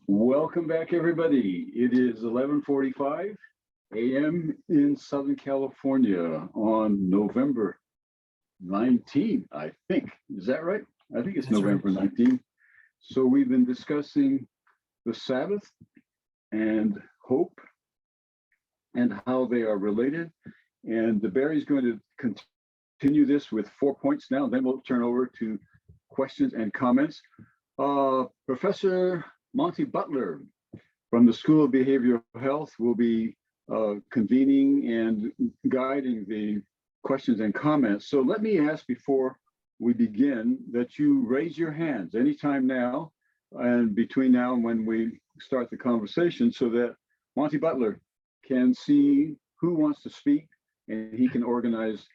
Welcome back, everybody. It is 11:45 a.m. in Southern California on November 19th, I think. Is that right? I think it's November 19th. So we've been discussing the Sabbath and hope and how they are related. And Barry's going to continue this with 4 points now, and then we'll turn over to questions and comments. Professor Monty Butler from the School of Behavioral Health will be convening and guiding the questions and comments. So let me ask before we begin that you raise your hands anytime now and between now and when we start the conversation so that Monty Butler can see who wants to speak and he can organize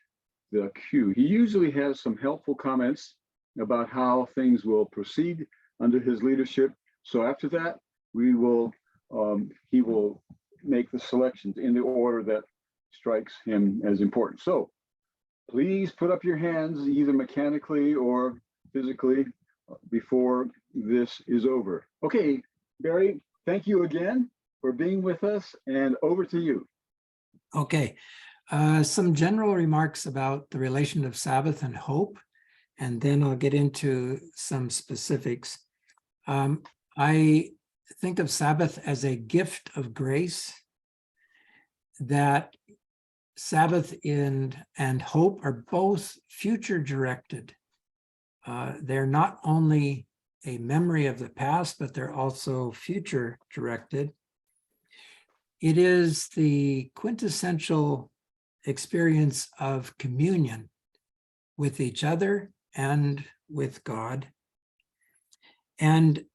the queue. He usually has some helpful comments about how things will proceed under his leadership. So after that, he will make the selections in the order that strikes him as important. So please put up your hands either mechanically or physically before this is over. Okay, Barry, thank you again for being with us, and over to you. Okay, some general remarks about the relation of Sabbath and hope, and then I'll get into some specifics. I think of Sabbath as a gift of grace, that Sabbath and hope are both future directed. They're not only a memory of the past, but they're also future directed. It is the quintessential experience of communion with each other and with God. And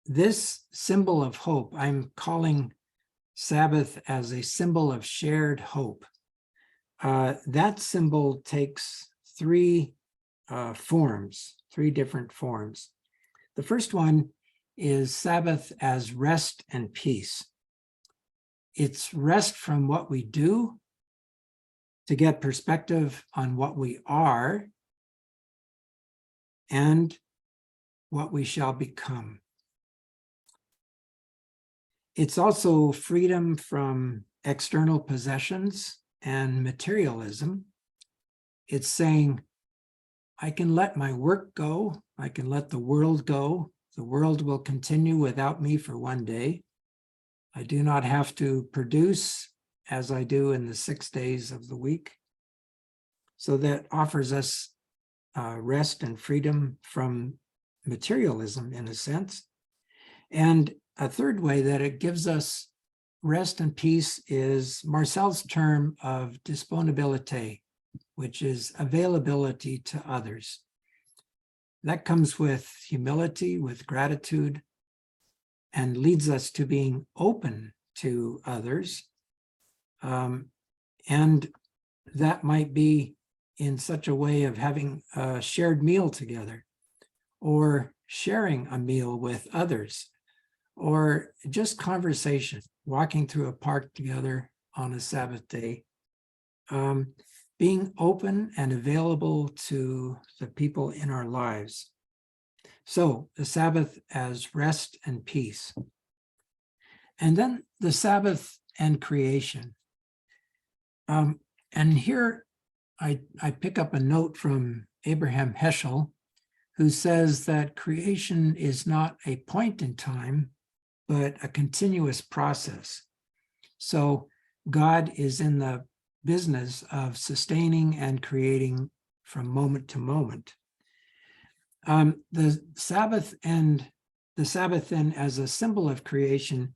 this symbol of hope, I'm calling Sabbath as a symbol of shared hope. That symbol takes three different forms. The first one is Sabbath as rest and peace. It's rest from what we do to get perspective on what we are and what we shall become. It's also freedom from external possessions and materialism. It's saying, I can let my work go, I can let the world go. The world will continue without me for one day. I do not have to produce as I do in the 6 days of the week. So that offers us rest and freedom from materialism in a sense. And a third way that it gives us rest and peace is Marcel's term of disponibilité, which is availability to others. That comes with humility, with gratitude, and leads us to being open to others. And that might be in such a way of having a shared meal together, or sharing a meal with others, or just conversation, walking through a park together on a Sabbath day, being open and available to the people in our lives. So the Sabbath as rest and peace. And then the Sabbath and creation. And here I pick up a note from Abraham Heschel, who says that creation is not a point in time, but a continuous process. So God is in the business of sustaining and creating from moment to moment. The Sabbath then as a symbol of creation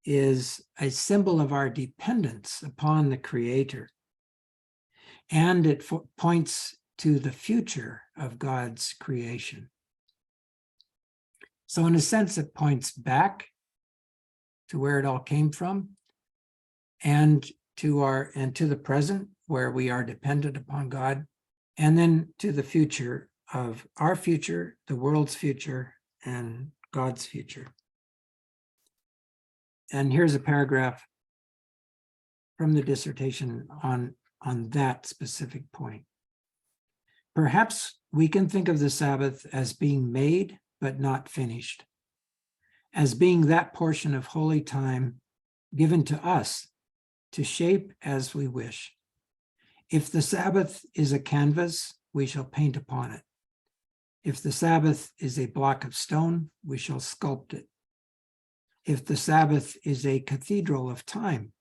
is a symbol of our dependence upon the Creator. And it points to the future of God's creation. So in a sense, it points back to where it all came from, and to the present where we are dependent upon God, and then to the future of our future, the world's future, and God's future. And here's a paragraph from the dissertation on that specific point. Perhaps we can think of the Sabbath as being made but not finished, as being that portion of holy time given to us to shape as we wish. If the Sabbath is a canvas, we shall paint upon it. If the Sabbath is a block of stone, we shall sculpt it. If the Sabbath is a cathedral of time,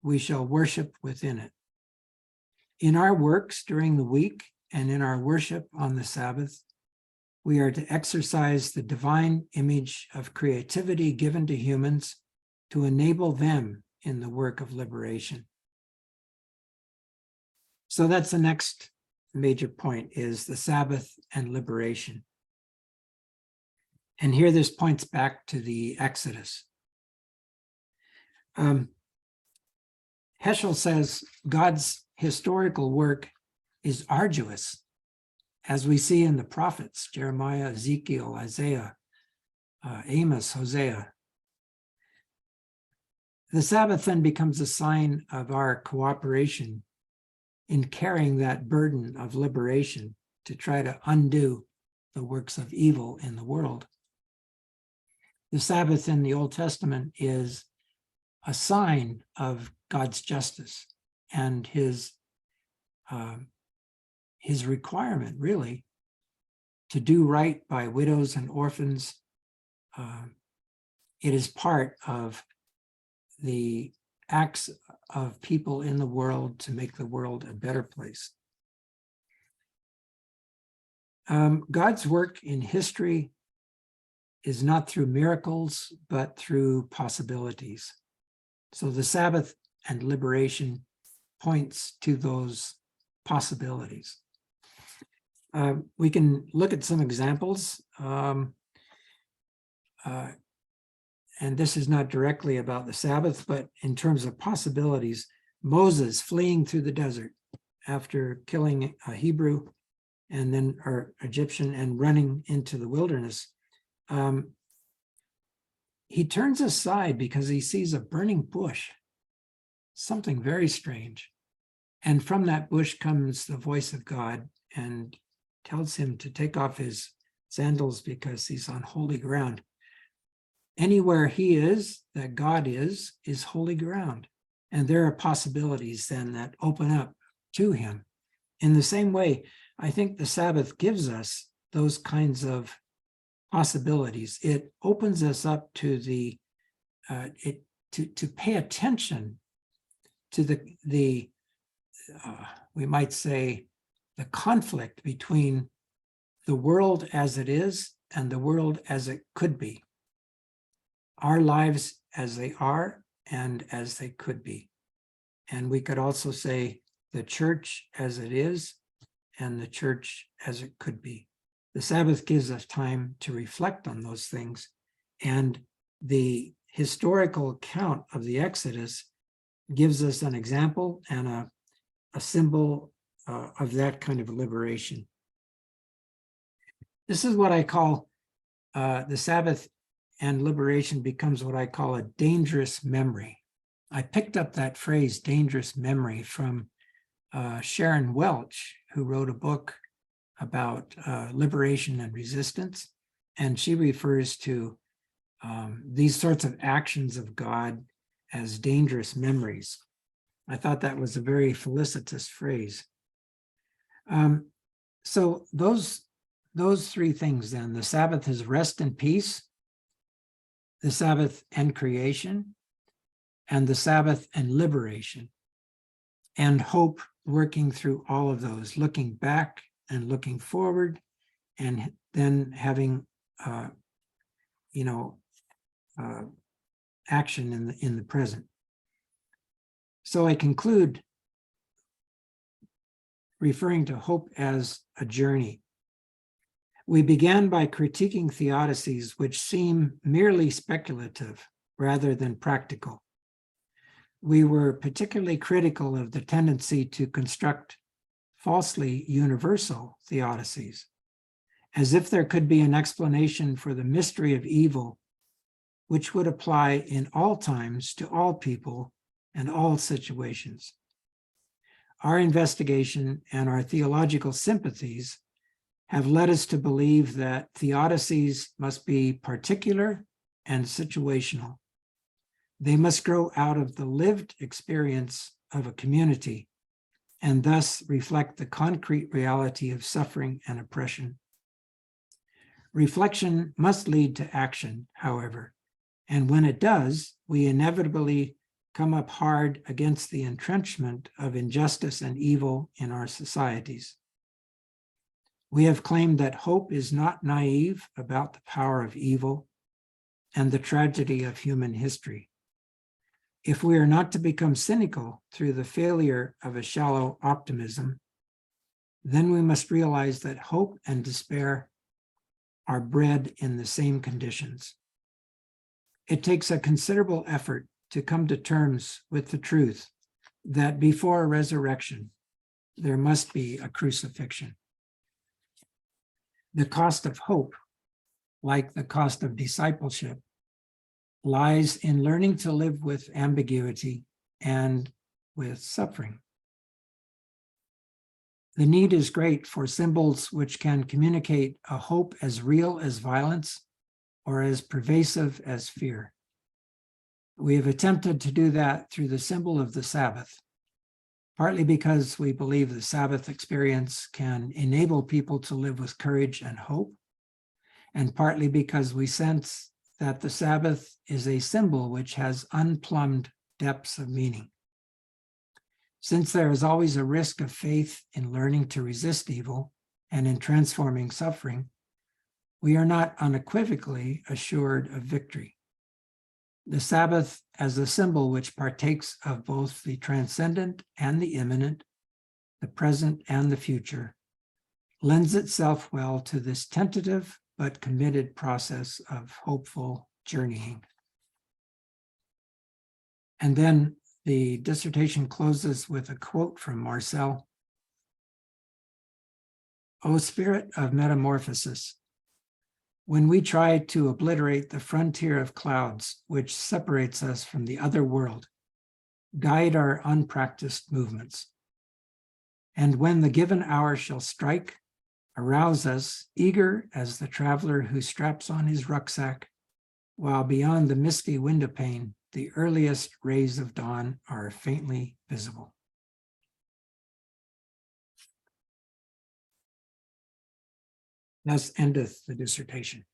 we shall worship within it. In our works during the week and in our worship on the Sabbath, we are to exercise the divine image of creativity given to humans to enable them in the work of liberation. So that's the next major point, is the Sabbath and liberation. And here this points back to the Exodus. Heschel says God's historical work is arduous, as we see in the prophets, Jeremiah, Ezekiel, Isaiah, Amos, Hosea. The Sabbath then becomes a sign of our cooperation in carrying that burden of liberation to try to undo the works of evil in the world. The Sabbath in the Old Testament is a sign of God's justice and his requirement, really, to do right by widows and orphans. It is part of the acts of people in the world to make the world a better place. God's work in history is not through miracles, but through possibilities. So the Sabbath and liberation points to those possibilities. We can look at some examples. And this is not directly about the Sabbath, but in terms of possibilities, Moses fleeing through the desert after killing a Hebrew and then or Egyptian and running into the wilderness. He turns aside because he sees a burning bush, something very strange. And from that bush comes the voice of God and tells him to take off his sandals because he's on holy ground. Anywhere he is, that God is holy ground. And there are possibilities then that open up to him. In the same way, I think the Sabbath gives us those kinds of possibilities. It opens us up to the to pay attention to the we might say the conflict between the world as it is and the world as it could be. Our lives as they are and as they could be. And we could also say the church as it is and the church as it could be. The Sabbath gives us time to reflect on those things. And the historical account of the Exodus gives us an example and a symbol of that kind of liberation. This is what I call the Sabbath and liberation becomes what I call a dangerous memory. I picked up that phrase, dangerous memory, from Sharon Welch, who wrote a book about liberation and resistance. And she refers to these sorts of actions of God as dangerous memories. I thought that was a very felicitous phrase. So those three things then, the Sabbath is rest and peace, the Sabbath and creation, and the Sabbath and liberation, and hope working through all of those, looking back and looking forward, and then having, action in the present. So I conclude referring to hope as a journey. We began by critiquing theodicies which seem merely speculative rather than practical. We were particularly critical of the tendency to construct falsely universal theodicies, as if there could be an explanation for the mystery of evil, which would apply in all times to all people and all situations. Our investigation and our theological sympathies have led us to believe that theodicies must be particular and situational. They must grow out of the lived experience of a community and thus reflect the concrete reality of suffering and oppression. Reflection must lead to action, however, and when it does, we inevitably come up hard against the entrenchment of injustice and evil in our societies. We have claimed that hope is not naive about the power of evil and the tragedy of human history. If we are not to become cynical through the failure of a shallow optimism, then we must realize that hope and despair are bred in the same conditions. It takes a considerable effort to come to terms with the truth that before resurrection, there must be a crucifixion. The cost of hope, like the cost of discipleship, lies in learning to live with ambiguity and with suffering. The need is great for symbols which can communicate a hope as real as violence or as pervasive as fear. We have attempted to do that through the symbol of the Sabbath, partly because we believe the Sabbath experience can enable people to live with courage and hope, and partly because we sense that the Sabbath is a symbol which has unplumbed depths of meaning. Since there is always a risk of faith in learning to resist evil and in transforming suffering, we are not unequivocally assured of victory. The Sabbath, as a symbol which partakes of both the transcendent and the imminent, the present and the future, lends itself well to this tentative but committed process of hopeful journeying. And then the dissertation closes with a quote from Marcel. O spirit of metamorphosis, when we try to obliterate the frontier of clouds which separates us from the other world, guide our unpracticed movements. And when the given hour shall strike, arouse us, eager as the traveler who straps on his rucksack, while beyond the misty window pane, the earliest rays of dawn are faintly visible. Thus endeth the dissertation.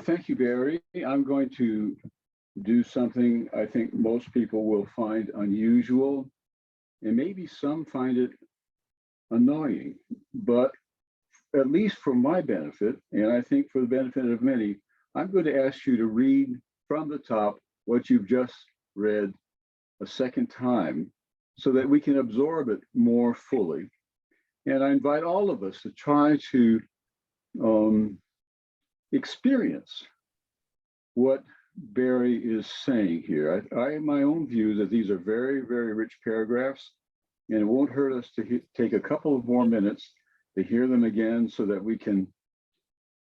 Thank you, Barry. I'm going to do something I think most people will find unusual, and maybe some find it annoying, but at least for my benefit, and I think for the benefit of many, I'm going to ask you to read from the top what you've just read a second time so that we can absorb it more fully. And I invite all of us to try to experience what Barry is saying here. I have my own view that these are very, very rich paragraphs, and it won't hurt us to take a couple of more minutes to hear them again so that we can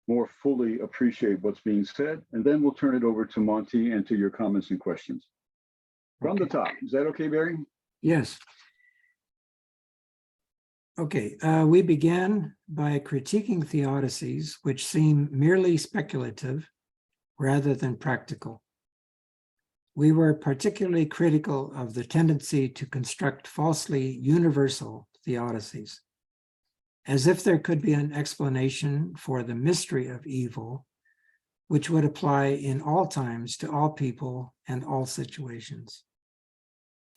more fully appreciate what's being said. And then we'll turn it over to Monty and to your comments and questions. From the top, is that okay, Barry? Yes. Okay, we began by critiquing theodicies which seem merely speculative rather than practical. We were particularly critical of the tendency to construct falsely universal theodicies, as if there could be an explanation for the mystery of evil, which would apply in all times to all people and all situations.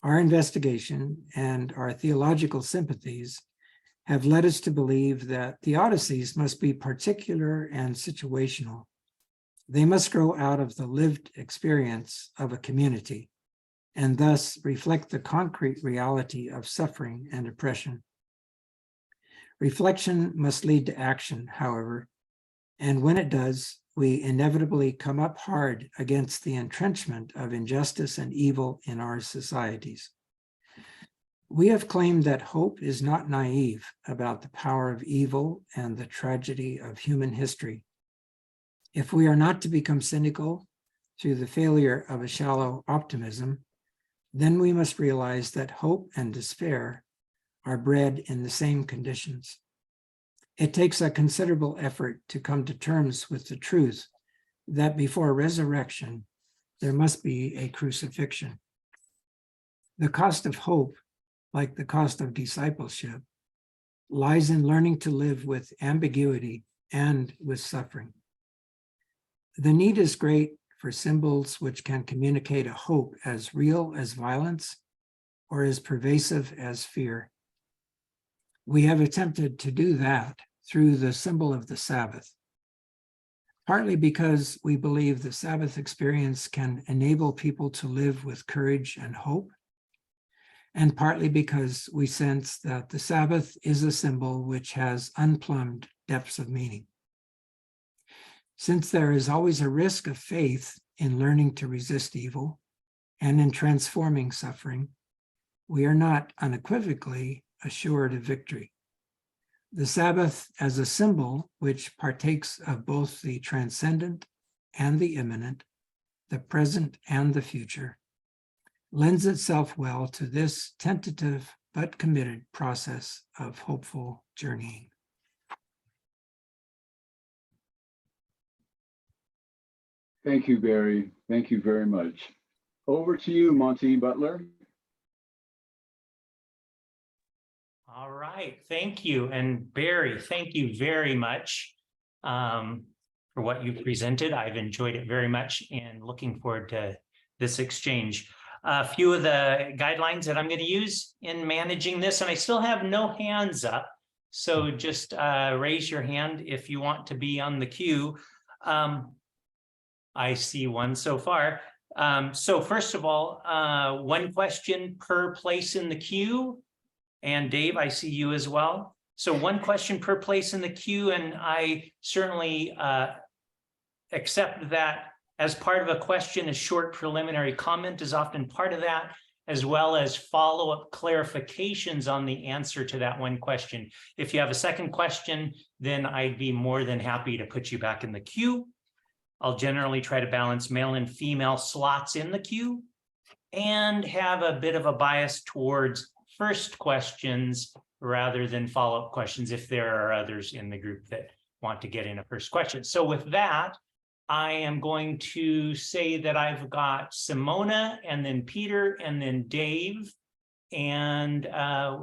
Our investigation and our theological sympathies have led us to believe that theodicies must be particular and situational. They must grow out of the lived experience of a community and thus reflect the concrete reality of suffering and oppression. Reflection must lead to action, however, and when it does, we inevitably come up hard against the entrenchment of injustice and evil in our societies. We have claimed that hope is not naive about the power of evil and the tragedy of human history. If we are not to become cynical through the failure of a shallow optimism, then we must realize that hope and despair are bred in the same conditions. It takes a considerable effort to come to terms with the truth that before resurrection, there must be a crucifixion. The cost of hope, like the cost of discipleship, lies in learning to live with ambiguity and with suffering. The need is great for symbols which can communicate a hope as real as violence or as pervasive as fear. We have attempted to do that through the symbol of the Sabbath, partly because we believe the Sabbath experience can enable people to live with courage and hope, and partly because we sense that the Sabbath is a symbol which has unplumbed depths of meaning. Since there is always a risk of faith in learning to resist evil and in transforming suffering, we are not unequivocally assured of victory. The Sabbath as a symbol which partakes of both the transcendent and the imminent, the present and the future, lends itself well to this tentative but committed process of hopeful journeying. Thank you, Barry. Thank you very much. Over to you, Monty Butler. All right, thank you. And Barry, thank you very much for what you presented. I've enjoyed it very much and looking forward to this exchange. A few of the guidelines that I'm going to use in managing this, and I still have no hands up, so just raise your hand if you want to be on the queue. I see one so far. So first of all, one question per place in the queue. And Dave, I see you as well. So one question per place in the queue, and I certainly accept that as part of a question, a short preliminary comment is often part of that, as well as follow-up clarifications on the answer to that one question. If you have a second question, then I'd be more than happy to put you back in the queue. I'll generally try to balance male and female slots in the queue and have a bit of a bias towards first questions rather than follow-up questions if there are others in the group that want to get in a first question. So with that, I am going to say that I've got Simona and then Peter and then Dave. And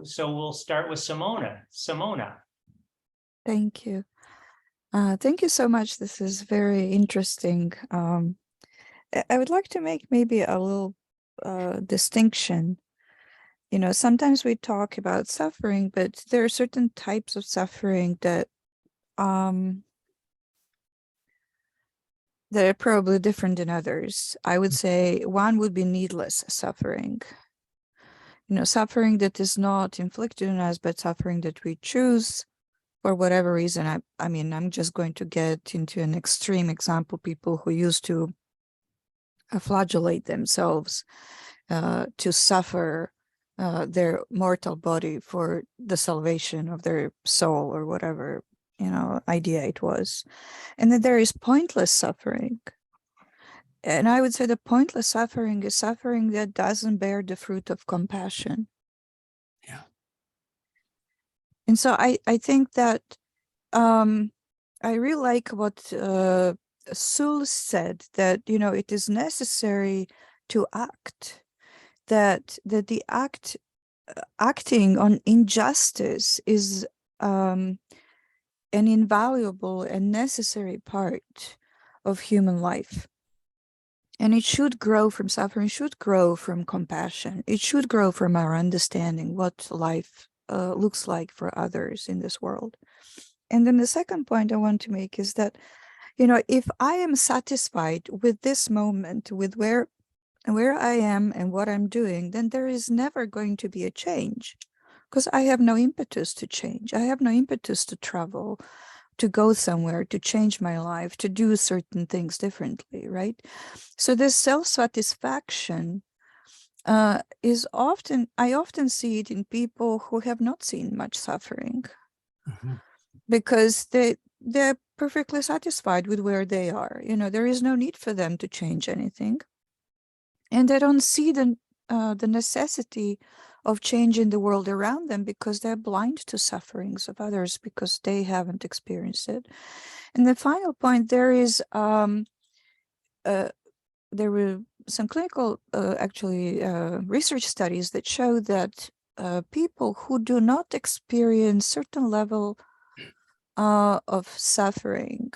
so we'll start with Simona. Simona. Thank you. Thank you so much. This is very interesting. I would like to make maybe a little distinction. You know, sometimes we talk about suffering, but there are certain types of suffering that that are probably different than others. I would say one would be needless suffering. You know, suffering that is not inflicted on us, but suffering that we choose for whatever reason. I mean, I'm just going to get into an extreme example, people who used to flagellate themselves to suffer their mortal body for the salvation of their soul or whatever, you know, idea it was. And then there is pointless suffering. And I would say the pointless suffering is suffering that doesn't bear the fruit of compassion. Yeah. And so I think that I really like what Sul said, that, you know, it is necessary to act, that the acting on injustice is an invaluable and necessary part of human life. And it should grow from suffering, should grow from compassion. It should grow from our understanding what life looks like for others in this world. And then the second point I want to make is that, you know, if I am satisfied with this moment, with where I am and what I'm doing, then there is never going to be a change, because I have no impetus to change. I have no impetus to travel, to go somewhere, to change my life, to do certain things differently, right? So this self-satisfaction is often, I often see it in people who have not seen much suffering, because they're perfectly satisfied with where they are. You know, there is no need for them to change anything. And they don't see the the necessity of changing the world around them because they're blind to sufferings of others because they haven't experienced it. And the final point, there were some clinical, research studies that show that people who do not experience certain level of suffering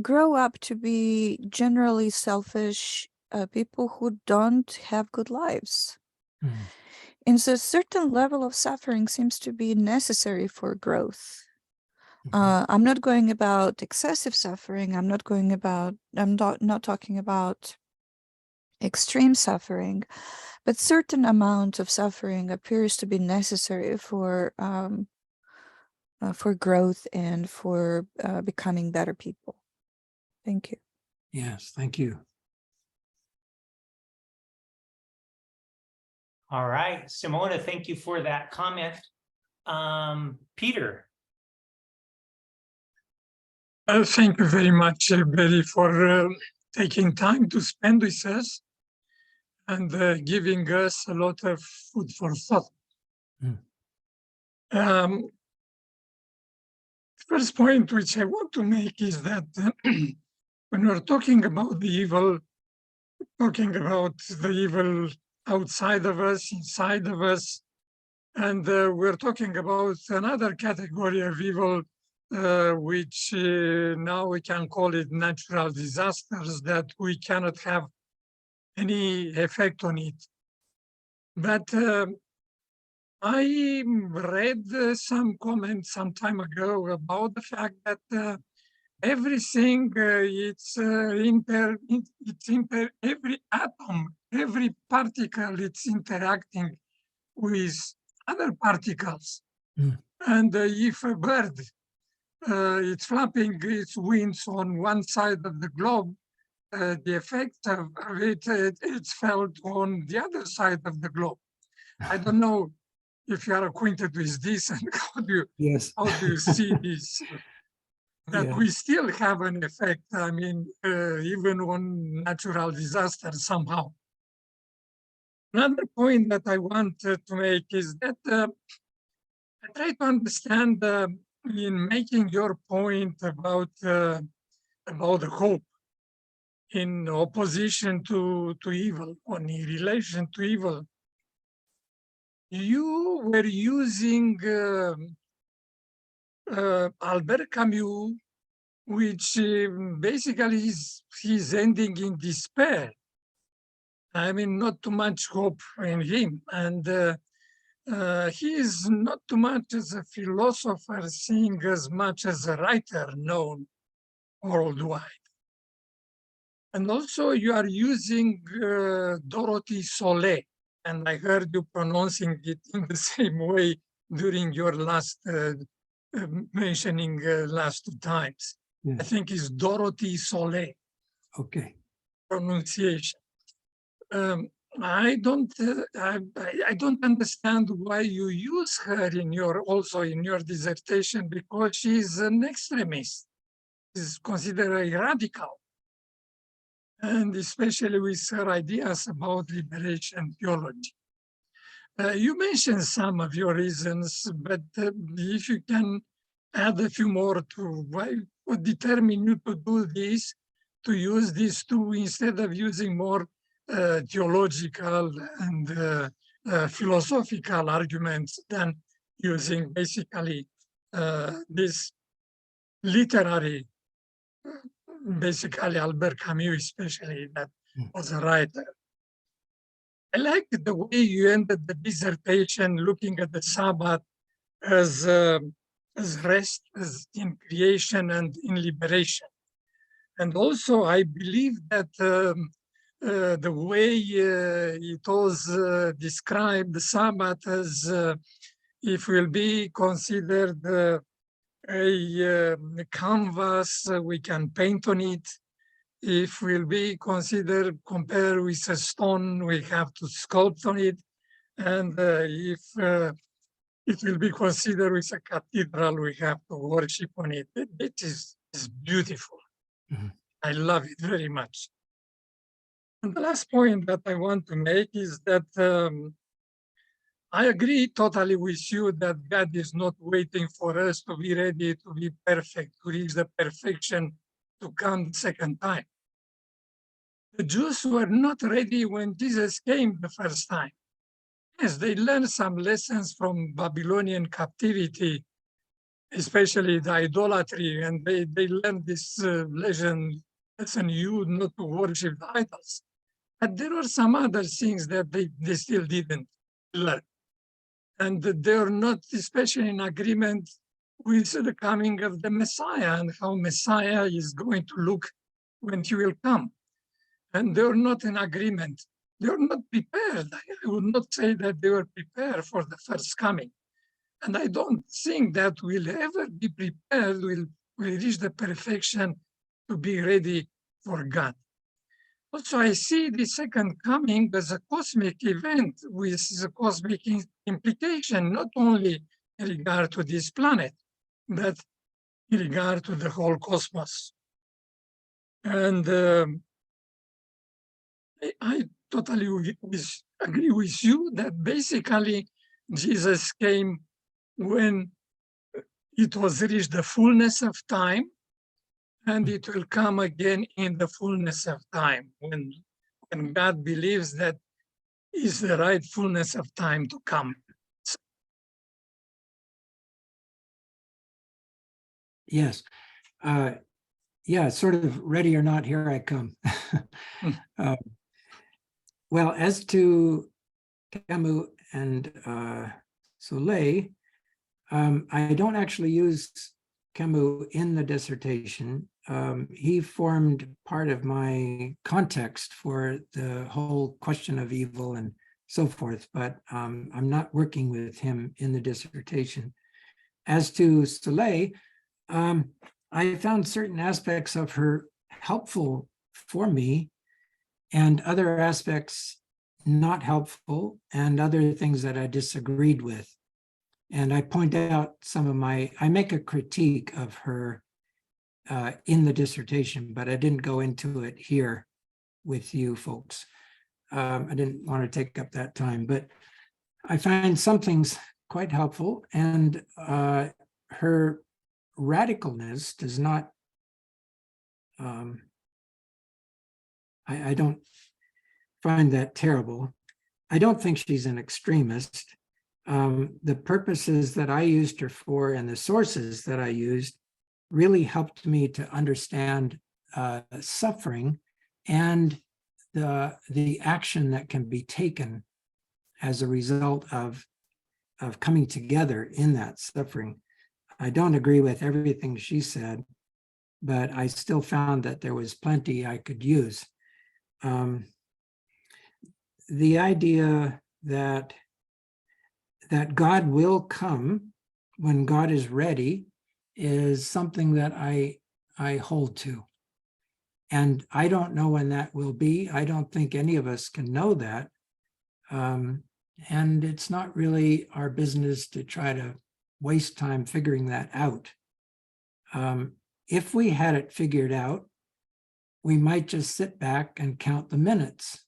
grow up to be generally selfish people who don't have good lives. Mm. And so a certain level of suffering seems to be necessary for growth. Mhm. I'm not going about excessive suffering. I'm not talking about extreme suffering, but certain amount of suffering appears to be necessary for growth and for becoming better people. Thank you. Yes, thank you. All right, Simona, thank you for that comment. Peter. Thank you very much, Betty, for taking time to spend with us and giving us a lot of food for thought. Mm. First point which I want to make is that when we're talking about the evil, talking about the evil outside of us, inside of us, and we're talking about another category of evil, which now we can call it natural disasters, that we cannot have any effect on it. But I read some comments some time ago about the fact that everything, every atom, every particle, it's interacting with other particles. Mm. And if a bird it's flapping its wings on one side of the globe, the effect of it, it's felt on the other side of the globe. I don't know if you are acquainted with this and how do Yes. you see this? That Yeah. we still have an effect, I mean, even on natural disasters somehow. Another point that I want to make is that I try to understand in making your point about the hope in opposition to evil, or in relation to evil. You were using Albert Camus, which basically he's ending in despair. I mean, not too much hope in him. And he is not too much as a philosopher, seeing as much as a writer known worldwide. And also you are using Dorothy Solé, and I heard you pronouncing it in the same way during your last mentioning last two times. Yes. I think it's Dorothy Solé. Okay. Pronunciation. I don't understand why you use her in your dissertation, because she's an extremist. She's considered a radical, and especially with her ideas about liberation theology. You mentioned some of your reasons, but if you can add a few more to what determined you to do this, to use these two instead of using more theological and philosophical arguments than using basically this literary, basically Albert Camus especially, that was a writer. I like the way you ended the dissertation looking at the Sabbath as rest, as in creation and in liberation. And also, I believe that the way it was described, the Sabbath, as if will be considered a canvas, we can paint on it. If will be considered compared with a stone, we have to sculpt on it. And if it will be considered with a cathedral, we have to worship on it. It is beautiful. Mhm. I love it very much. And the last point that I want to make is that I agree totally with you that God is not waiting for us to be ready to be perfect, to reach the perfection, to come the second time. The Jews were not ready when Jesus came the first time. Yes, they learned some lessons from Babylonian captivity, especially the idolatry, and they learned this lesson, you not to worship the idols. But there are some other things that they still didn't learn. And they're not especially in agreement with the coming of the Messiah and how Messiah is going to look when he will come. And they're not in agreement. They're not prepared. I would not say that they were prepared for the first coming. And I don't think that we'll ever be prepared, we'll reach the perfection to be ready for God. Also, I see the second coming as a cosmic event with the cosmic implication, not only in regard to this planet, but in regard to the whole cosmos. And I totally agree with you that basically Jesus came when it was reached the fullness of time, and it will come again in the fullness of time when God believes that is the right fullness of time to come. Yes. Yeah, sort of ready or not, here I come. Well, as to Camus and Soleil, I don't actually use Camus in the dissertation. He formed part of my context for the whole question of evil and so forth, but I'm not working with him in the dissertation. As to Soleil, I found certain aspects of her helpful for me and other aspects not helpful, and other things that I disagreed with. And I point out I make a critique of her in the dissertation, but I didn't go into it here with you folks. I didn't want to take up that time, but I find some things quite helpful, and her radicalness does not, I don't find that terrible. I don't think she's an extremist. The purposes that I used her for and the sources that I used really helped me to understand suffering and the action that can be taken as a result of coming together in that suffering. I don't agree with everything she said, but I still found that there was plenty I could use. The idea that God will come when God is ready is something that I hold to. And I don't know when that will be. I don't think any of us can know that. And it's not really our business to try to waste time figuring that out. If we had it figured out, we might just sit back and count the minutes,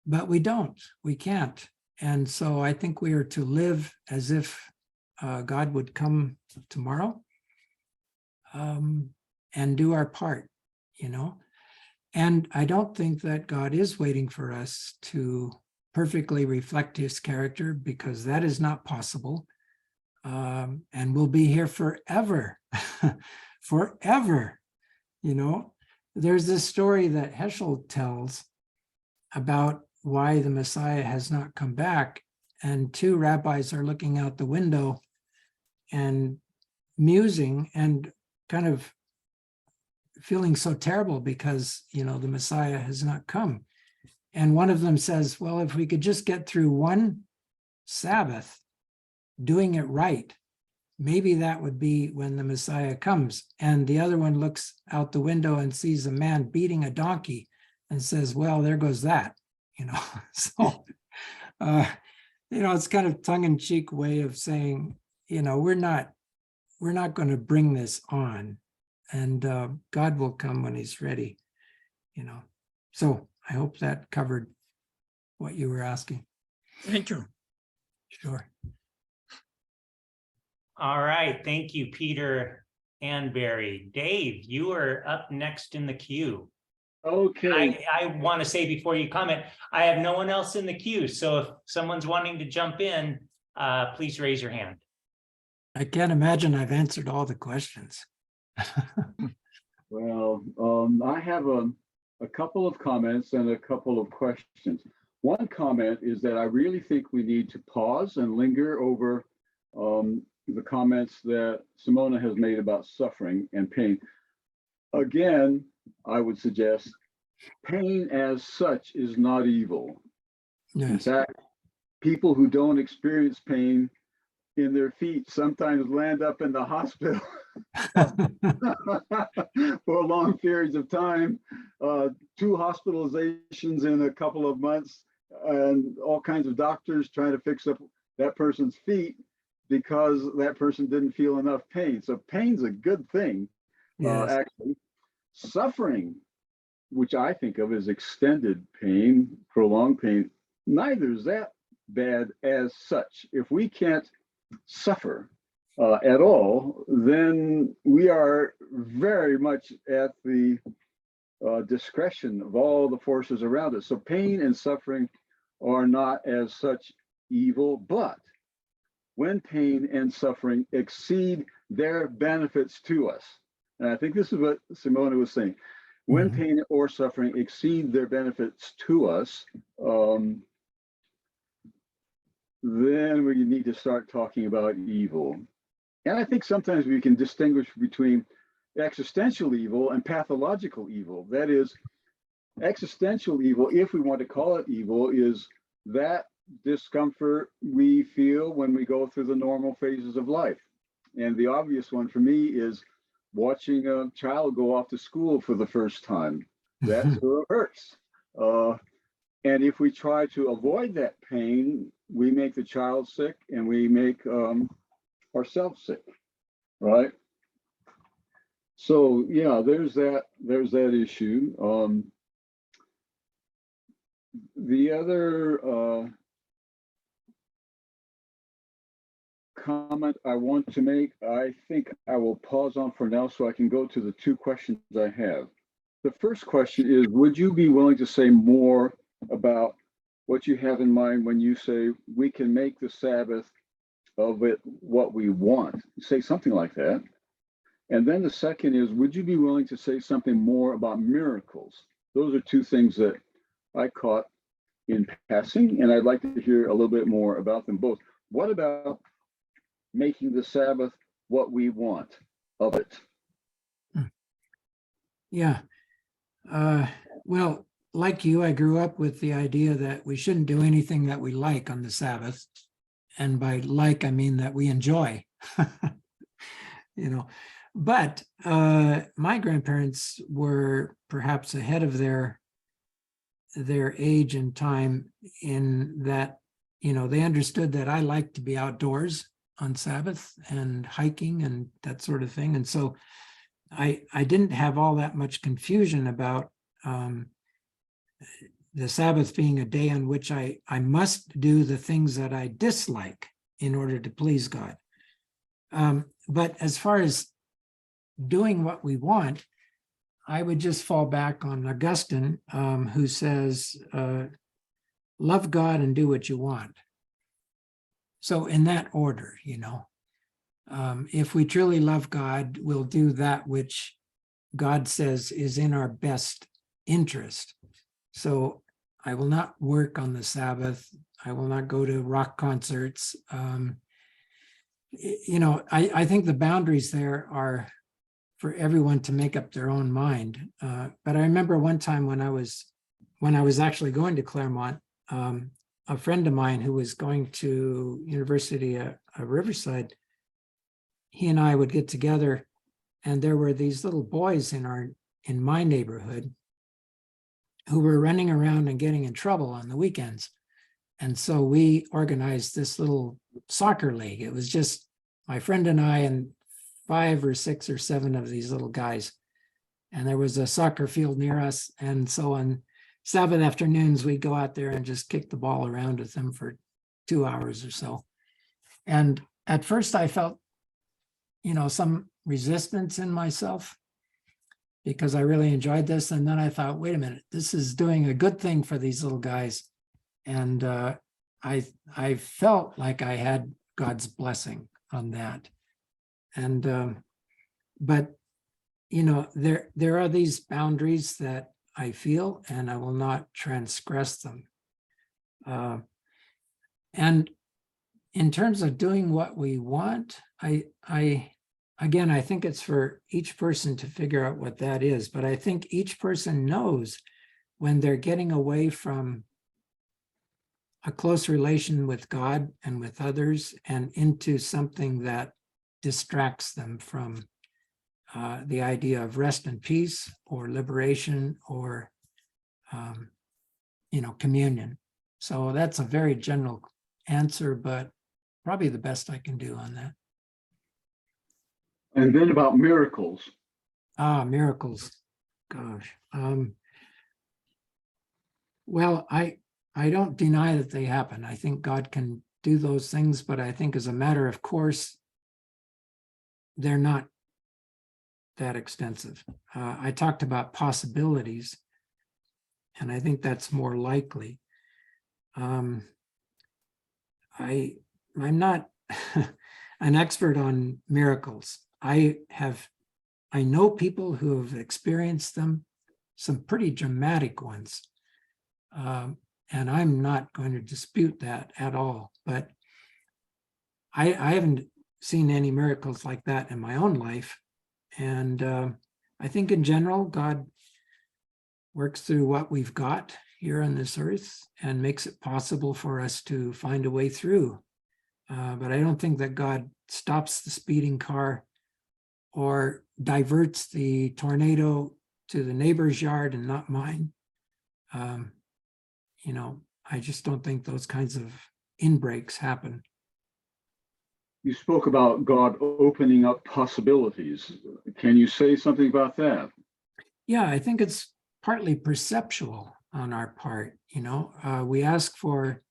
but we don't, we can't. And so I think we are to live as if God would come tomorrow and do our part, And I don't think that God is waiting for us to perfectly reflect his character, because that is not possible. And we'll be here forever, forever, There's this story that Heschel tells about why the Messiah has not come back. And two rabbis are looking out the window and musing and kind of feeling so terrible because, the Messiah has not come. And one of them says, well, if we could just get through one Sabbath doing it right, maybe that would be when the Messiah comes. And the other one looks out the window and sees a man beating a donkey and says, well, there goes that. So, it's kind of tongue-in-cheek way of saying, we're not going to bring this on, and God will come when he's ready, So I hope that covered what you were asking. Thank you. Sure. All right, thank you, Peter and Barry. Dave, you are up next in the queue. Okay, I want to say before you comment, I have no one else in the queue. So if someone's wanting to jump in, please raise your hand. I can't imagine I've answered all the questions. well, I have a couple of comments and a couple of questions. One comment is that I really think we need to pause and linger over the comments that Simona has made about suffering and pain. Again, I would suggest pain as such is not evil. In Yes. fact, people who don't experience pain in their feet sometimes land up in the hospital for long periods of time, 2 hospitalizations in a couple of months, and all kinds of doctors trying to fix up that person's feet because that person didn't feel enough pain. So pain's a good thing, Yes. actually. Suffering, which I think of as extended pain, prolonged pain, neither is that bad as such. If we can't suffer at all, then we are very much at the discretion of all the forces around us. So pain and suffering are not as such evil, but when pain and suffering exceed their benefits to us, and I think this is what Simona was saying, when pain or suffering exceed their benefits to us, then we need to start talking about evil. And I think sometimes we can distinguish between existential evil and pathological evil. That is, existential evil, if we want to call it evil, is that discomfort we feel when we go through the normal phases of life. And the obvious one for me is watching a child go off to school for the first time. That sort of hurts. And if we try to avoid that pain, we make the child sick and we make ourselves sick, right? So yeah, there's that issue. The other comment I want to make, I think I will pause on for now so I can go to the 2 questions I have. The first question is, would you be willing to say more about what you have in mind when you say we can make the Sabbath of it what we want? Say something like that. And then the second is, would you be willing to say something more about miracles? Those are 2 things that I caught in passing, and I'd like to hear a little bit more about them both. What about making the Sabbath what we want of it? Yeah. Well, like you, I grew up with the idea that we shouldn't do anything that we like on the Sabbath. And by like, I mean that we enjoy, But my grandparents were perhaps ahead of their age and time in that, they understood that I like to be outdoors on Sabbath and hiking and that sort of thing. And so I didn't have all that much confusion about the Sabbath being a day on which I must do the things that I dislike in order to please God. But as far as doing what we want, I would just fall back on Augustine, who says, love God and do what you want. So in that order, if we truly love God, we'll do that which God says is in our best interest. So I will not work on the Sabbath. I will not go to rock concerts. I think the boundaries there are for everyone to make up their own mind. But I remember one time when I was actually going to Claremont, a friend of mine who was going to University of Riverside, he and I would get together, and there were these little boys in my neighborhood who were running around and getting in trouble on the weekends. And so we organized this little soccer league. It was just my friend and I and 5 or 6 or 7 of these little guys. And there was a soccer field near us. And so on Sabbath afternoons, we go out there and just kick the ball around with them for 2 hours or so. And at first I felt, some resistance in myself because I really enjoyed this. And then I thought, wait a minute, this is doing a good thing for these little guys. And I felt like I had God's blessing on that. And but there are these boundaries that I feel, and I will not transgress them. And in terms of doing what we want, I think it's for each person to figure out what that is. But I think each person knows when they're getting away from a close relation with God and with others and into something that distracts them from the idea of rest and peace or liberation or, communion. So that's a very general answer, but probably the best I can do on that. And then about miracles. Miracles. Gosh. Well, I don't deny that they happen. I think God can do those things, but I think as a matter of course, they're not that extensive. I talked about possibilities, and I think that's more likely. I'm not an expert on miracles. I know people who have experienced them, some pretty dramatic ones. And I'm not going to dispute that at all, but I haven't seen any miracles like that in my own life. And I think in general, God works through what we've got here on this earth and makes it possible for us to find a way through. But I don't think that God stops the speeding car or diverts the tornado to the neighbor's yard and not mine. I just don't think those kinds of inbreaks happen. You spoke about God opening up possibilities. Can you say something about that? Yeah, I think it's partly perceptual on our part. We ask for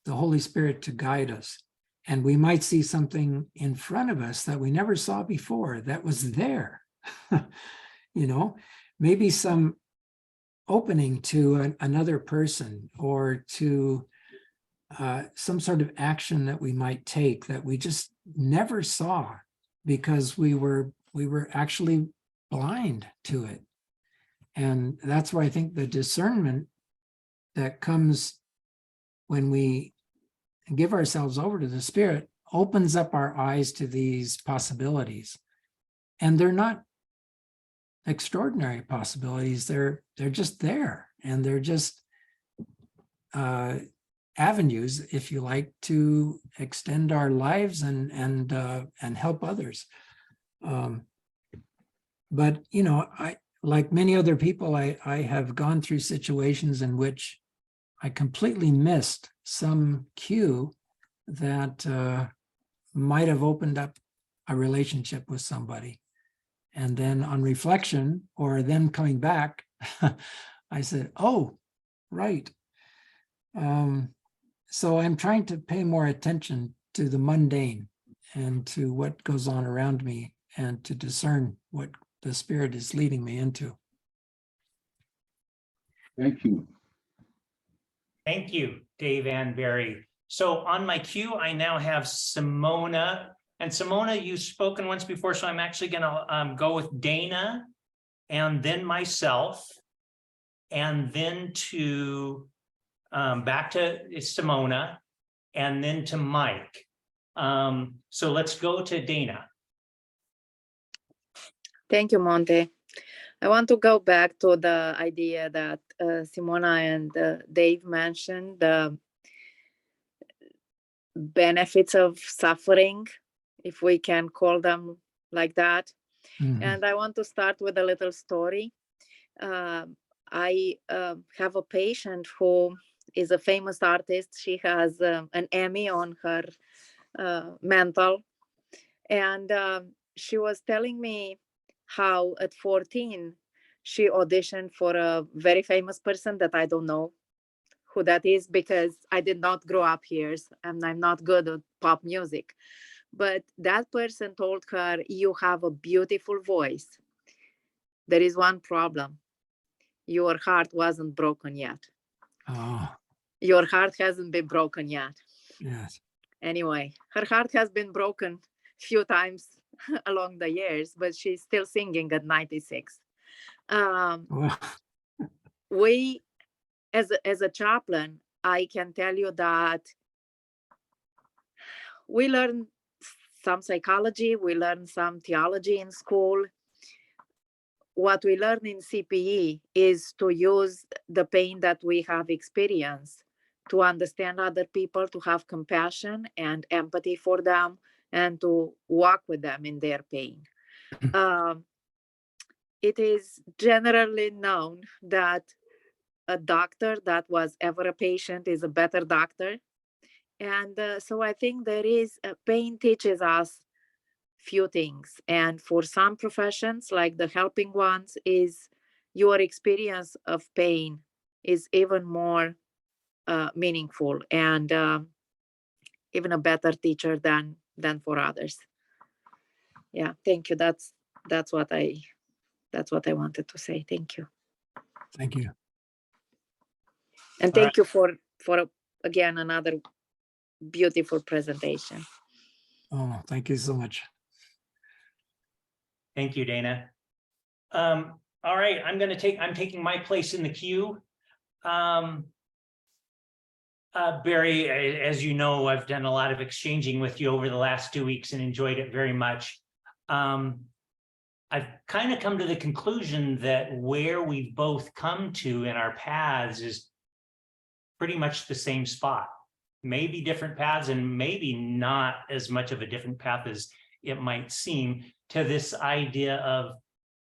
the Holy Spirit to guide us, and we might see something in front of us that we never saw before that was there. Maybe some opening to another person or to some sort of action that we might take that we just never saw because we were actually blind to it. And that's where I think the discernment that comes when we give ourselves over to the Spirit opens up our eyes to these possibilities. And they're not extraordinary possibilities. They're just there, and they're just avenues, if you like, to extend our lives and help others. But I, like many other people, I have gone through situations in which I completely missed some cue that might have opened up a relationship with somebody. And then on reflection, or them coming back, I said, oh, right. So I'm trying to pay more attention to the mundane and to what goes on around me and to discern what the Spirit is leading me into. Thank you. Thank you, Dave and Barry. So on my queue, I now have Simona. And Simona, you've spoken once before, so I'm actually going to go with Dana and then myself, and then to back to Simona, and then to Mike. So let's go to Dana. Thank you, Monte. I want to go back to the idea that Simona and Dave mentioned, the benefits of suffering, if we can call them like that. Mhm. And I want to start with a little story. I have a patient who is a famous artist. She has an Emmy on her mantle. And she was telling me how at 14, she auditioned for a very famous person that I don't know who that is because I did not grow up here and I'm not good at pop music. But that person told her, you have a beautiful voice. There is one problem. Your heart wasn't broken yet. Oh, Your heart hasn't been broken yet. yes. Anyway, her heart has been broken a few times along the years, but she's still singing at 96. Well, We, as a chaplain, I can tell you that we learn some psychology, we learn some theology in school. What we learn in CPE is to use the pain that we have experienced to understand other people, to have compassion and empathy for them, and to walk with them in their pain. It is generally known that a doctor that was ever a patient is a better doctor. And so I think there is, pain teaches us few things. And for some professions, like the helping ones, is your experience of pain is even more meaningful and even a better teacher than for others. Yeah, thank you. That's what I wanted to say. Thank you. thank you. And All thank you for again another beautiful presentation. Oh, thank you so much. Thank you, Dana. All right, I'm taking my place in the queue. Barry, as you know, I've done a lot of exchanging with you over the last 2 weeks and enjoyed it very much. I've kind of come to the conclusion that where we've both come to in our paths is pretty much the same spot. Maybe different paths and maybe not as much of a different path as it might seem, to this idea of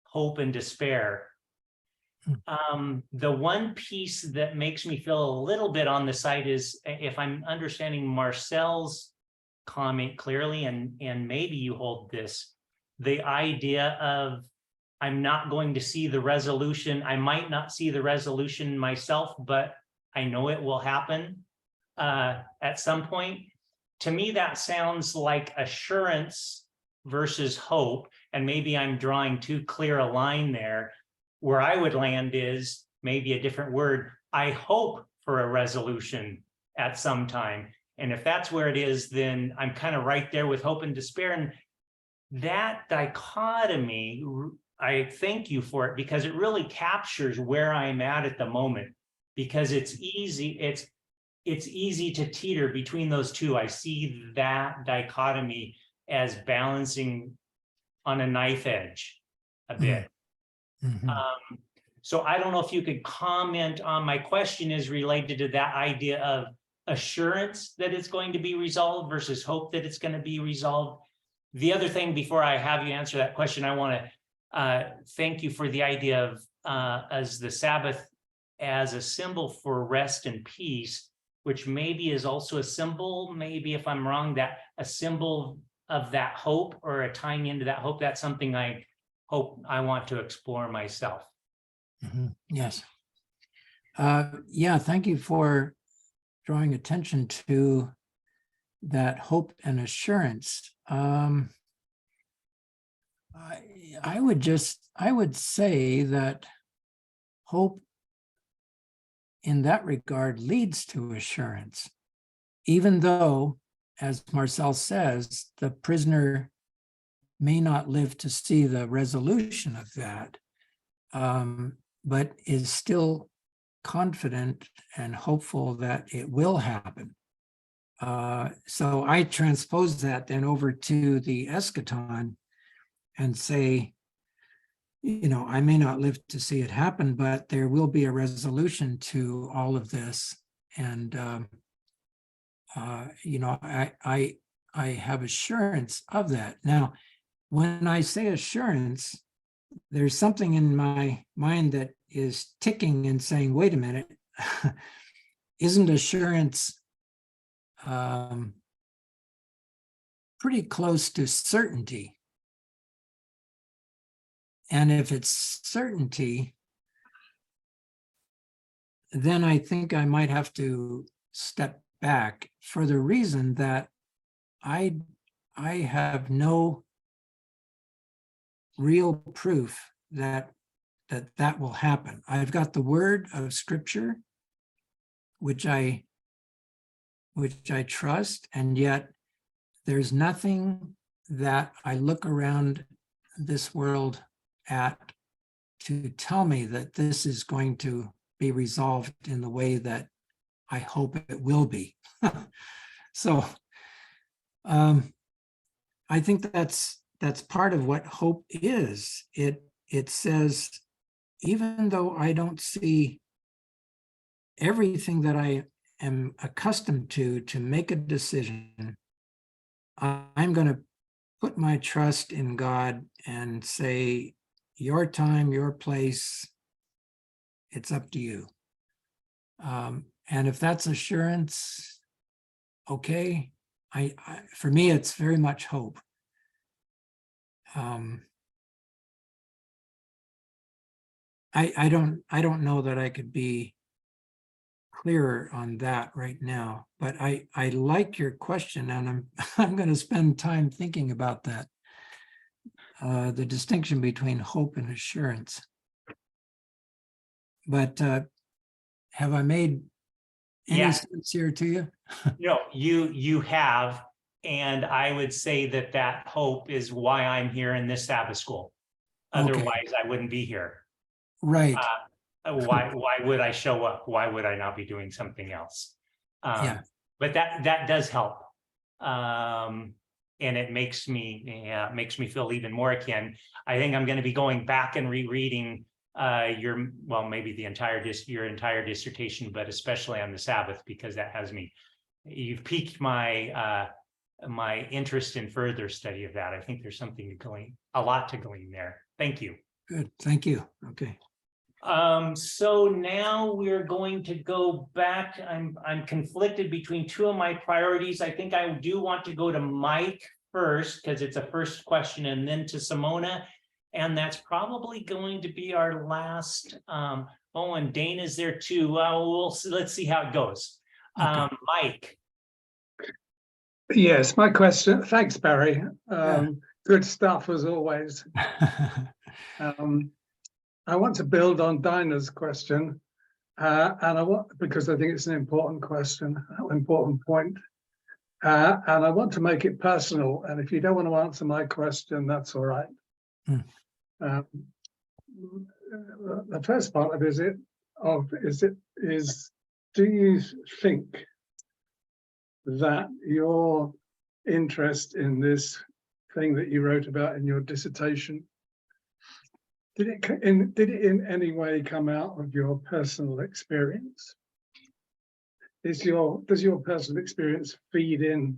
hope and despair. The one piece that makes me feel a little bit on the side is, if I'm understanding Marcel's comment clearly, and maybe you hold this, the idea of I'm not going to see the resolution. I might not see the resolution myself, but I know it will happen at some point. To me, that sounds like assurance versus hope. And maybe I'm drawing too clear a line there. Where I would land is maybe a different word. I hope for a resolution at some time. And if that's where it is, then I'm kind of right there with hope and despair. And that dichotomy, I thank you for it, because it really captures where I'm at the moment, because it's easy to teeter between those two. I see that dichotomy as balancing on a knife edge a bit. Mm-hmm. So I don't know if you could comment on, my question is related to that idea of assurance that it's going to be resolved versus hope that it's going to be resolved. The other thing, before I have you answer that question, I want to thank you for the idea of as the Sabbath as a symbol for rest and peace, which maybe is also a symbol, maybe if I'm wrong, that a symbol of that hope, or a tying into that hope. That's something I hope I want to explore myself. Mm-hmm. Yes. Yeah, thank you for drawing attention to that hope and assurance. I would say that hope in that regard leads to assurance, even though, as Marcel says, the prisoner may not live to see the resolution of that, but is still confident and hopeful that it will happen. So I transpose that then over to the eschaton and say, you know, I may not live to see it happen, but there will be a resolution to all of this. And, you know, I have assurance of that. Now, when I say assurance, there's something in my mind that is ticking and saying, wait a minute, isn't assurance pretty close to certainty? And if it's certainty, then I think I might have to step back for the reason that I have no real proof that that will happen. I've got the word of Scripture, which I trust, and yet there's nothing that I look around this world at to tell me that this is going to be resolved in the way that I hope it will be. So I think that's part of what hope is. It says, even though I don't see everything that I am accustomed to make a decision, I'm going to put my trust in God and say, your time, your place, it's up to you. And if that's assurance, okay. For me, it's very much hope. I don't know that I could be clearer on that right now, but I like your question, and I'm going to spend time thinking about that. The distinction between hope and assurance. But have I made any Yeah. sense here to you? No, you have, and I would say that hope is why I'm here in this Sabbath school. Okay. Otherwise, I wouldn't be here. Right. Why would I show up? Why would I not be doing something else? Yeah. But that does help. And it makes me feel even more akin. I think I'm going to be going back and rereading maybe your entire dissertation, but especially on the Sabbath, because that has me. You've piqued my my interest in further study of that. I think there's a lot to glean there. Thank you. Good. Thank you. Okay. So now we're going to go back. I'm conflicted between two of my priorities. I think I do want to go to Mike first because it's a first question, and then to Simona. And that's probably going to be our last. And Dana's there too. Let's see how it goes. Okay. Mike. Yes, my question. Thanks, Barry. Yeah. Good stuff as always. I want to build on Dinah's question, and because I think it's an important question, an important point, and I want to make it personal. And if you don't want to answer my question, that's all right. The first part of it is do you think that your interest in this thing that you wrote about in your dissertation, did it in any way come out of your personal experience? Does your personal experience feed in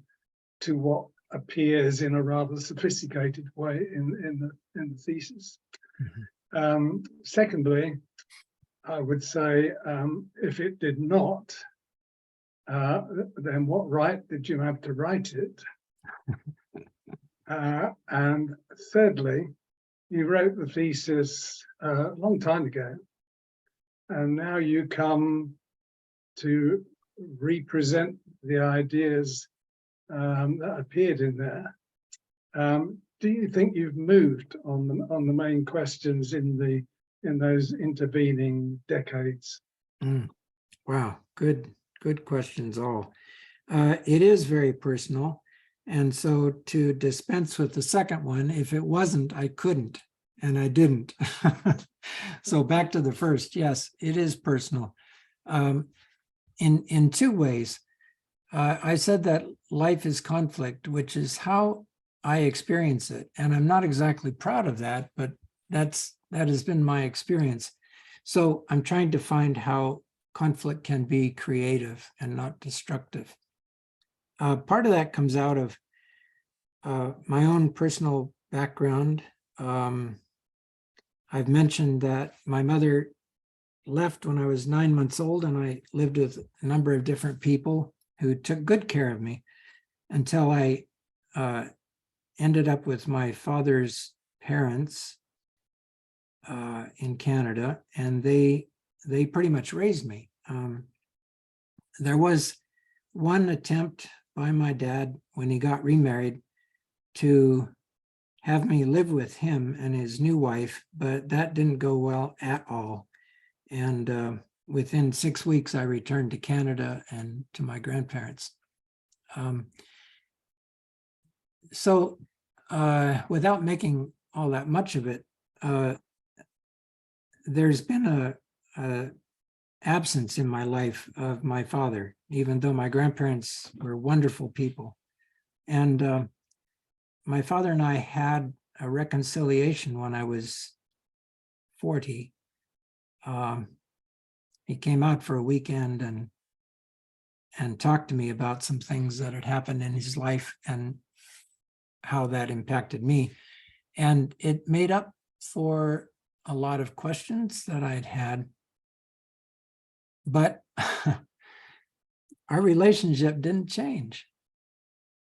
to what appears in a rather sophisticated way in the thesis? Mhm. Secondly, I would say if it did not, then what right did you have to write it? And thirdly, you wrote the thesis a long time ago, and now you come to represent the ideas that appeared in there. Do you think you've moved on the main questions in those intervening decades? Wow, good questions all. It is very personal. And so to dispense with the second one, if it wasn't, I couldn't, and I didn't. So back to the first, yes, it is personal. In two ways. I said that life is conflict, which is how I experience it. And I'm not exactly proud of that, but that has been my experience. So I'm trying to find how conflict can be creative and not destructive. Part of that comes out of my own personal background. I've mentioned that my mother left when I was 9 months old, and I lived with a number of different people who took good care of me until I ended up with my father's parents in Canada, and they pretty much raised me. There was one attempt by my dad when he got remarried to have me live with him and his new wife, but that didn't go well at all. And within 6 weeks, I returned to Canada and to my grandparents. So without making all that much of it, there's been a absence in my life of my father, even though my grandparents were wonderful people. And my father and I had a reconciliation when I was 40. He came out for a weekend and talked to me about some things that had happened in his life and how that impacted me. And it made up for a lot of questions that I'd had. But our relationship didn't change.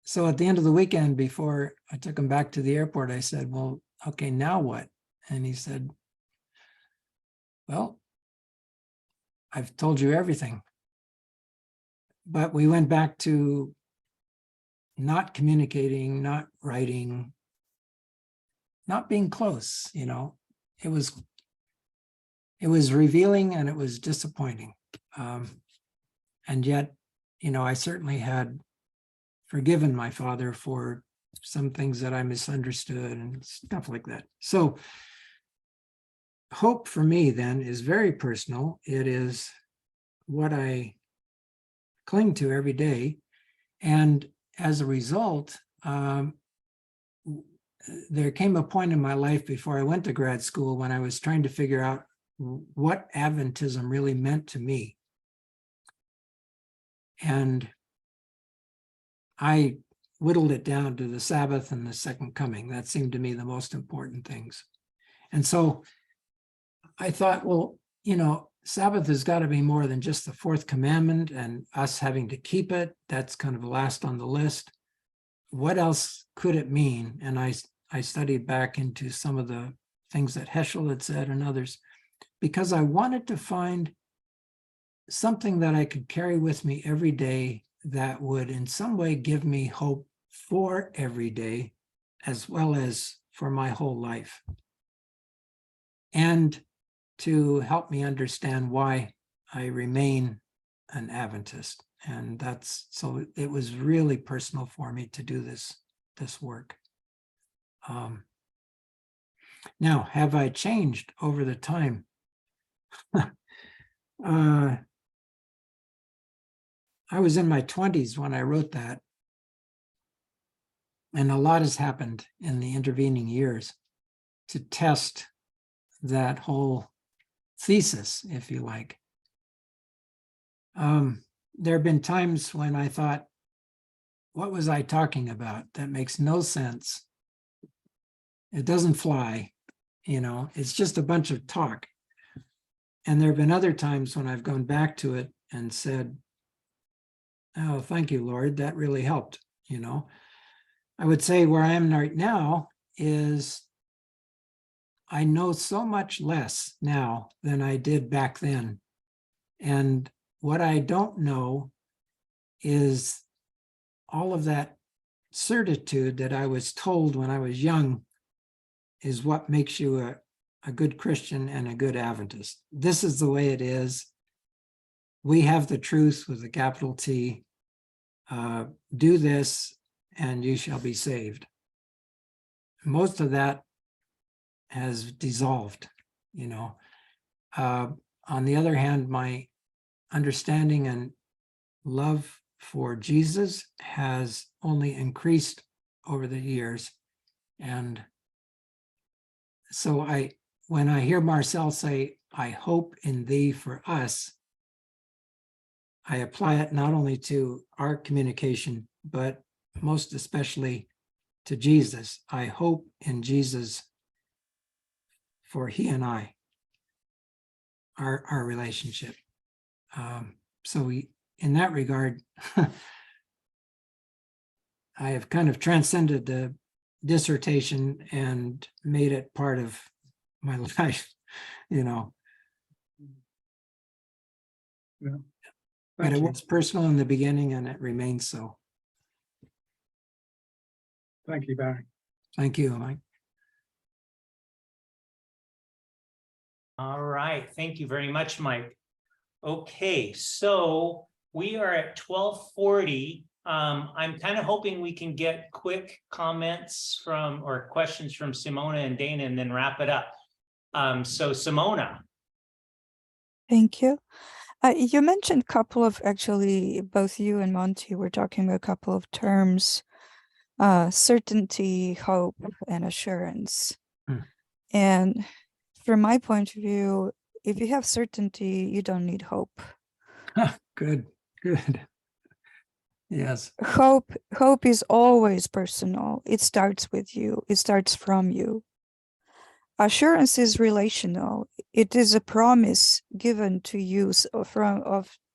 So at the end of the weekend, before I took him back to the airport, I said, well, okay, now what? And he said, well, I've told you everything. But we went back to not communicating, not writing, not being close, you know. It was revealing and it was disappointing. And yet, you know, I certainly had forgiven my father for some things that I misunderstood and stuff like that. So hope for me then is very personal. It is what I cling to every day. And as a result, there came a point in my life before I went to grad school when I was trying to figure out what Adventism really meant to me. And I whittled it down to the Sabbath and the second coming. That seemed to me the most important things. And so I thought, well, you know, Sabbath has got to be more than just the fourth commandment and us having to keep it. That's kind of last on the list. What else could it mean? And I studied back into some of the things that Heschel had said and others, because I wanted to find something that I could carry with me every day that would in some way give me hope for every day, as well as for my whole life. And to help me understand why I remain an Adventist. And so it was really personal for me to do this work. Now, have I changed over the time? I was in my 20s when I wrote that. And a lot has happened in the intervening years to test that whole thesis, if you like. There have been times when I thought, what was I talking about? That makes no sense. It doesn't fly, you know, it's just a bunch of talk. And there have been other times when I've gone back to it and said, oh, thank you, Lord, that really helped, you know. I would say where I am right now is I know so much less now than I did back then. And what I don't know is all of that certitude that I was told when I was young is what makes you a good Christian and a good Adventist. This is the way it is. We have the truth with a capital T. Do this and you shall be saved. Most of that has dissolved, you know. On the other hand, my understanding and love for Jesus has only increased over the years. And so when I hear Marcel say, I hope in thee for us, I apply it not only to our communication, but most especially to Jesus. I hope in Jesus for he and I, our relationship. So in that regard, I have kind of transcended the dissertation and made it part of my life, you know. Yeah. But Thank it you. was personal in the beginning and it remains so. Thank you, Barry. Thank you, Mike. All right, thank you very much, Mike. Okay, so we are at 12:40. I'm kind of hoping we can get quick comments from or questions from Simona and Dana and then wrap it up. So Simona. Thank you. You mentioned a couple of, actually, both you and Monty were talking about a couple of terms, certainty, hope, and assurance. Hmm. And from my point of view, if you have certainty, you don't need hope. Good, good. Yes. Hope is always personal. It starts with you. It starts from you. Assurance is relational. It is a promise given to you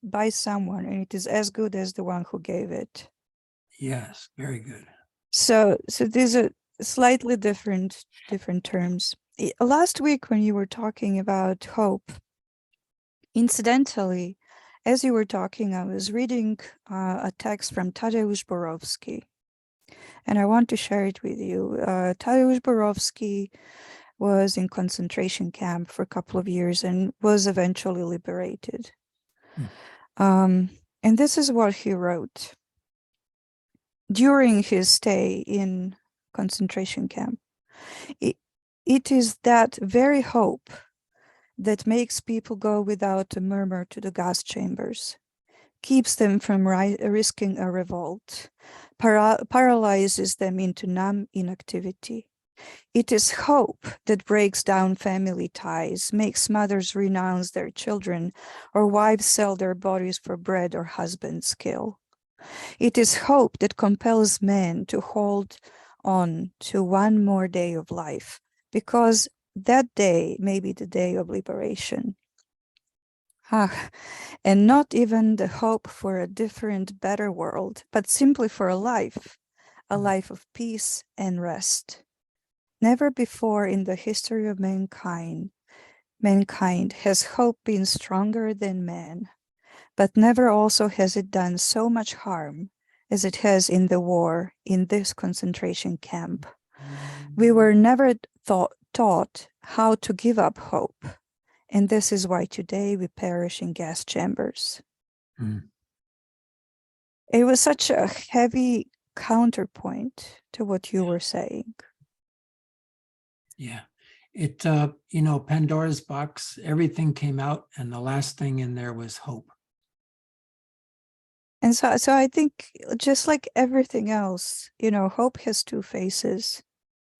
by someone, and it is as good as the one who gave it. Yes, very good. So these are slightly different terms. Last week when you were talking about hope, incidentally, as you were talking, I was reading a text from Tadeusz Borowski, and I want to share it with you. Tadeusz Borowski was in concentration camp for a couple of years and was eventually liberated. And this is what he wrote during his stay in concentration camp. It is that very hope that makes people go without a murmur to the gas chambers, keeps them from risking a revolt, paralyzes them into numb inactivity. It is hope that breaks down family ties, makes mothers renounce their children, or wives sell their bodies for bread or husbands kill. It is hope that compels men to hold on to one more day of life, because that day may be the day of liberation. And not even the hope for a different, better world, but simply for a life of peace and rest. Never before in the history of mankind has hope been stronger than man, but never also has it done so much harm as it has in the war in this concentration camp. We were never taught how to give up hope, and this is why today we perish in gas chambers. It was such a heavy counterpoint to what you were saying. Yeah. It, Pandora's box, everything came out and the last thing in there was hope. And so I think just like everything else, hope has two faces.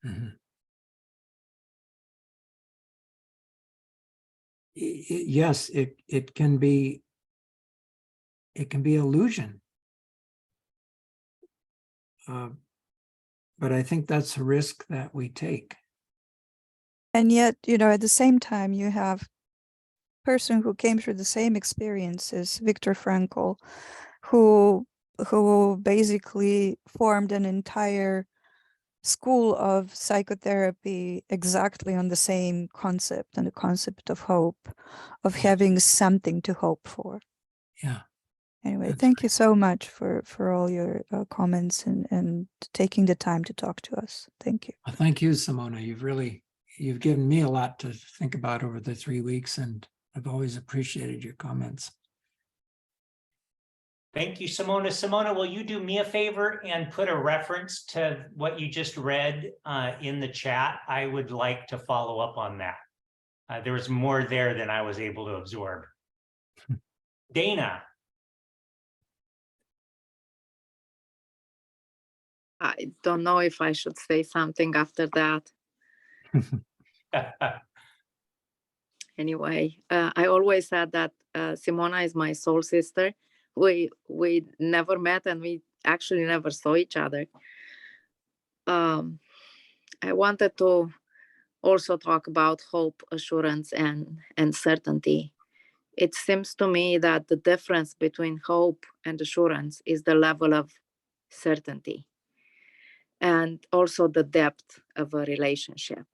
Mhm. Yes, it can be illusion. But I think that's a risk that we take. And yet, at the same time, you have a person who came through the same experiences, Viktor Frankl, who basically formed an entire school of psychotherapy exactly on the same concept, and the concept of hope, of having something to hope for. Yeah. Anyway, That's thank you so much for all your comments and taking the time to talk to us. Thank you. Well, thank you, Simona. You've given me a lot to think about over the 3 weeks, and I've always appreciated your comments. Thank you, Simona. Simona, will you do me a favor and put a reference to what you just read in the chat? I would like to follow up on that. There was more there than I was able to absorb. Dana. I don't know if I should say something after that. Anyway, I always said that Simona is my soul sister. We never met, and we actually never saw each other. I wanted to also talk about hope, assurance, and certainty. It seems to me that the difference between hope and assurance is the level of certainty, and also the depth of a relationship.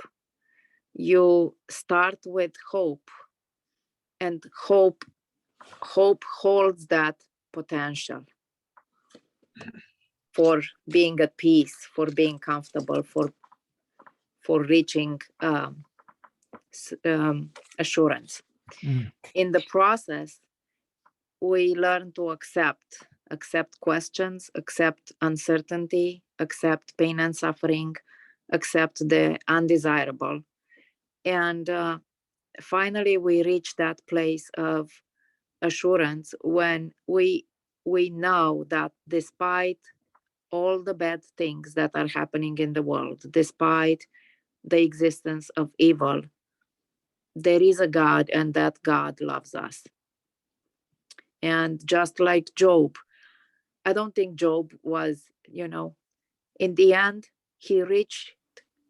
you start with hope, and hope holds that potential for being at peace, for being comfortable, for reaching assurance. In the process, we learn to accept questions, accept uncertainty, accept pain and suffering, accept the undesirable. And finally, we reach that place of assurance when we know that despite all the bad things that are happening in the world, despite the existence of evil, there is a God, and that God loves us. And just like Job, I don't think Job was, in the end, he reached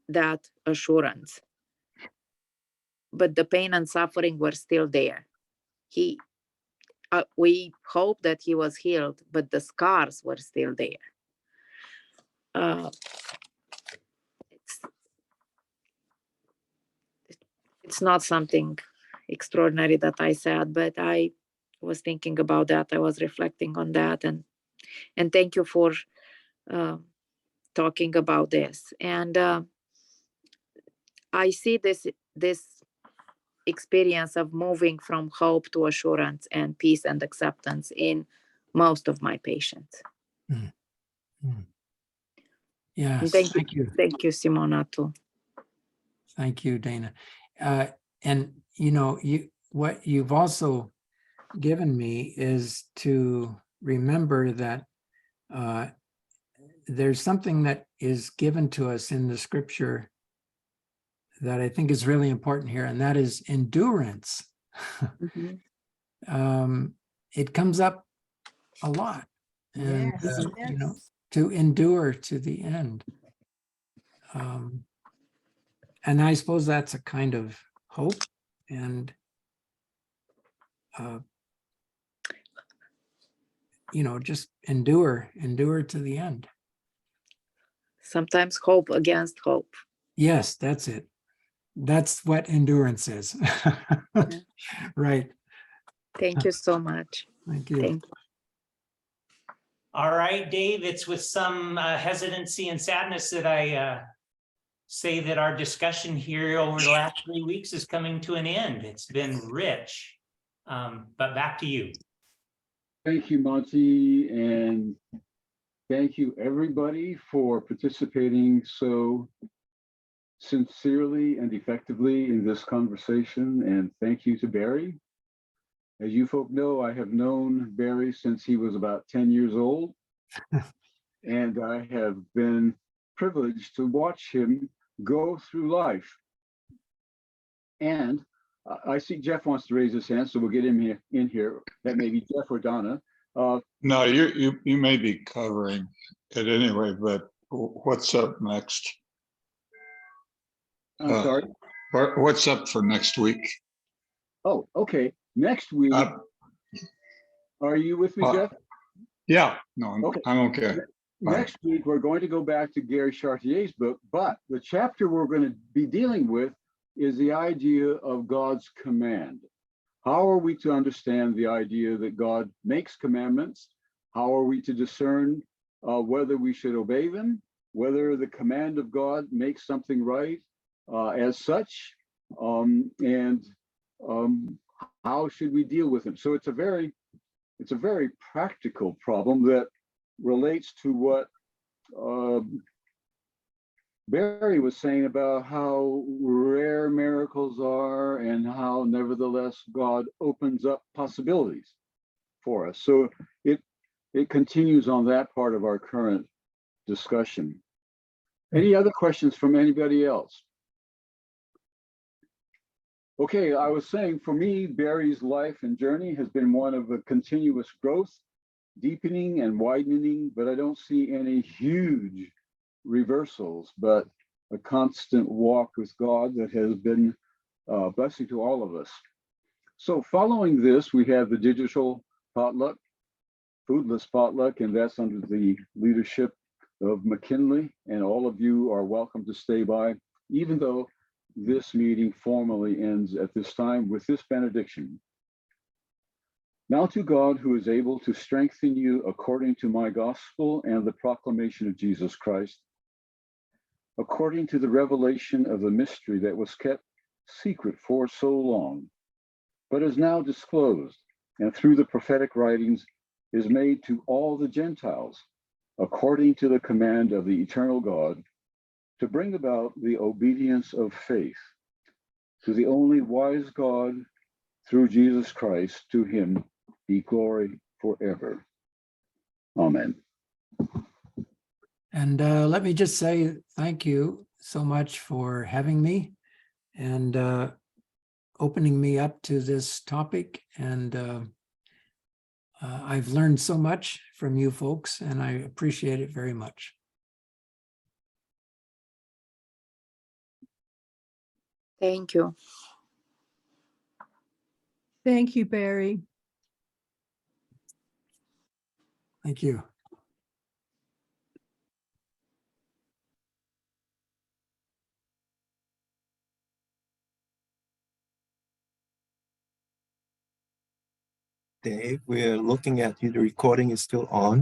that assurance. But the pain and suffering were still there. We hope that he was healed, but the scars were still there. It's not something extraordinary that I said, but I was thinking about that. I was reflecting on that, and thank you for talking about this. And I see this experience of moving from hope to assurance and peace and acceptance in most of my patients. Yes, Thank you. Thank you, Simona, too. Thank you, Dana. And what you've also given me is to remember that there's something that is given to us in the scripture that I think is really important here, and that is endurance. It comes up a lot, and to endure to the end. And I suppose that's a kind of hope, and just endure to the end. Sometimes hope against hope. Yes, that's it. That's what endurance is. Right. Thank you so much. Thank you. Thank you. All right, Dave, it's with some hesitancy and sadness that I say that our discussion here over the last 3 weeks is coming to an end. It's been rich, but back to you. Thank you, Monty, and thank you everybody for participating so sincerely and effectively in this conversation. And thank you to Barry. As you folk know, I have known Barry since he was about 10 years old. And I have been privileged to watch him go through life. And I see Jeff wants to raise his hand, so we'll get him in here. That may be Jeff or Donna. No, you may be covering it anyway, but what's up next? I'm sorry. What's up for next week? Oh, okay. Next week. Are you with me, Jeff? Yeah, no, I'm okay. Next week, we're going to go back to Gary Chartier's book, but the chapter we're going to be dealing with is the idea of God's command. How are we to understand the idea that God makes commandments? How are we to discern whether we should obey them, whether the command of God makes something right as such, and how should we deal with them? So it's a very practical problem that relates to what Barry was saying about how rare miracles are and how nevertheless God opens up possibilities for us. So it continues on that part of our current discussion. Any other questions from anybody else? Okay, I was saying for me, Barry's life and journey has been one of a continuous growth, deepening and widening, but I don't see any huge reversals, but a constant walk with God that has been a blessing to all of us. So following this, we have the digital potluck, foodless potluck, and that's under the leadership of McKinley, and all of you are welcome to stay by, even though this meeting formally ends at this time with this benediction. Now to God, who is able to strengthen you according to my gospel and the proclamation of Jesus Christ, according to the revelation of the mystery that was kept secret for so long, but is now disclosed, and through the prophetic writings is made to all the Gentiles, according to the command of the eternal God, to bring about the obedience of faith to the only wise God through Jesus Christ. To him be glory forever. Amen. And let me just say thank you so much for having me and opening me up to this topic. And I've learned so much from you folks, and I appreciate it very much. Thank you. Thank you, Barry. Thank you. Dave, we're looking at you. The recording is still on.